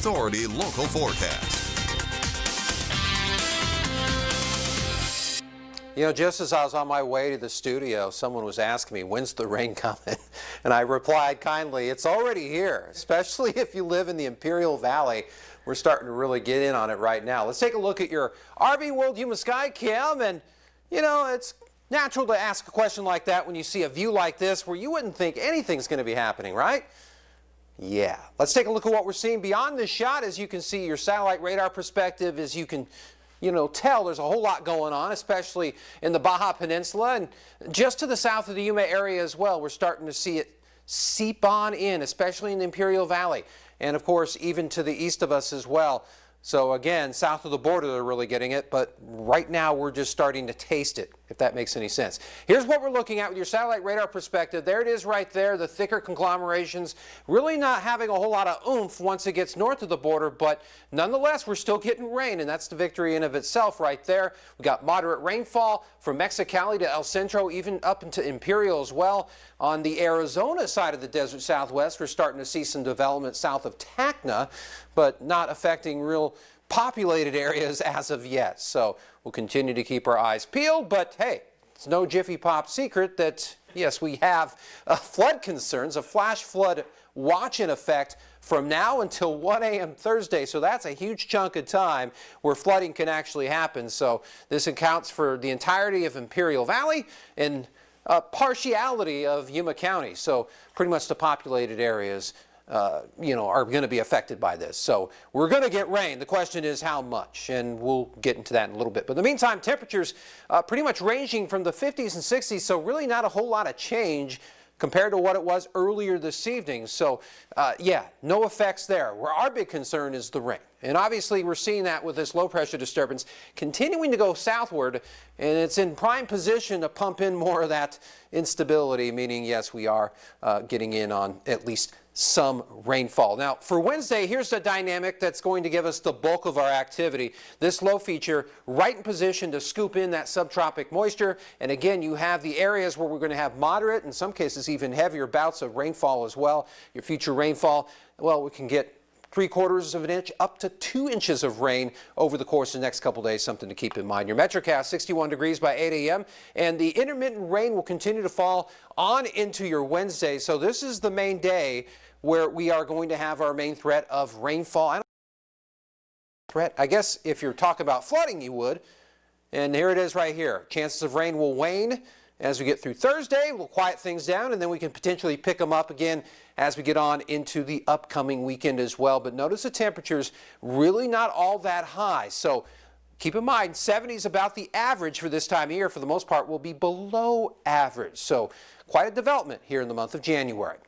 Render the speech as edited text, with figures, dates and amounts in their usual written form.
Authority local forecast. You know, just as I was on my way to the studio, someone was asking me, when's the rain coming? And I replied kindly, it's already here, especially if you live in the Imperial Valley. We're starting to really get in on it right now. Let's take a look at your RV World Yuma Sky Cam. And, you know, it's natural to ask a question like that when you see a view like this where you wouldn't think anything's going to be happening, right? Yeah. Let's take a look at what we're seeing beyond this shot. As you can see, your satellite radar perspective, as you can tell, there's a whole lot going on, especially in the Baja Peninsula and just to the south of the Yuma area as well. We're starting to see it seep on in, especially in the Imperial Valley, and of course even to the east of us as well. So again, south of the border they're really getting it, but right now we're just starting to taste it, if that makes any sense. Here's what we're looking at with your satellite radar perspective. There it is right there, the thicker conglomerations, really not having a whole lot of oomph once it gets north of the border, but nonetheless we're still getting rain, and that's the victory in of itself right there. We got moderate rainfall from Mexicali to El Centro, even up into Imperial as well. On the Arizona side of the desert southwest, we're starting to see some development south of Tacna, but not affecting real populated areas as of yet. So we'll continue to keep our eyes peeled, but hey, it's no Jiffy Pop secret that yes, we have flood concerns, a flash flood watch in effect from now until 1 a.m. Thursday. So that's a huge chunk of time where flooding can actually happen. So this accounts for the entirety of Imperial Valley and partiality of Yuma County. So pretty much the populated areas are going to be affected by this. So we're going to get rain. The question is how much, and we'll get into that in a little bit. But in the meantime, temperatures pretty much ranging from the 50s and 60s, so really not a whole lot of change compared to what it was earlier this evening. So yeah, no effects there. Where our big concern is the rain. And obviously we're seeing that with this low pressure disturbance continuing to go southward, and it's in prime position to pump in more of that instability, meaning yes, we are getting in on at least some rainfall. Now for Wednesday, here's the dynamic that's going to give us the bulk of our activity. This low feature right in position to scoop in that subtropic moisture, and again you have the areas where we're going to have moderate, in some cases even heavier bouts of rainfall as well. Your future rainfall, well, we can get 3/4 of an inch up to 2 inches of rain over the course of the next couple days, something to keep in mind. Your Metrocast 61 degrees by 8 a.m. and the intermittent rain will continue to fall on into your Wednesday. So this is the main day where we are going to have our main threat of rainfall. I guess if you're talking about flooding you would, and here it is right here. Chances of rain will wane as we get through Thursday. We'll quiet things down, and then we can potentially pick them up again as we get on into the upcoming weekend as well. But notice the temperatures really not all that high. So keep in mind, 70s about the average for this time of year. For the most part, will be below average. So quite a development here in the month of January.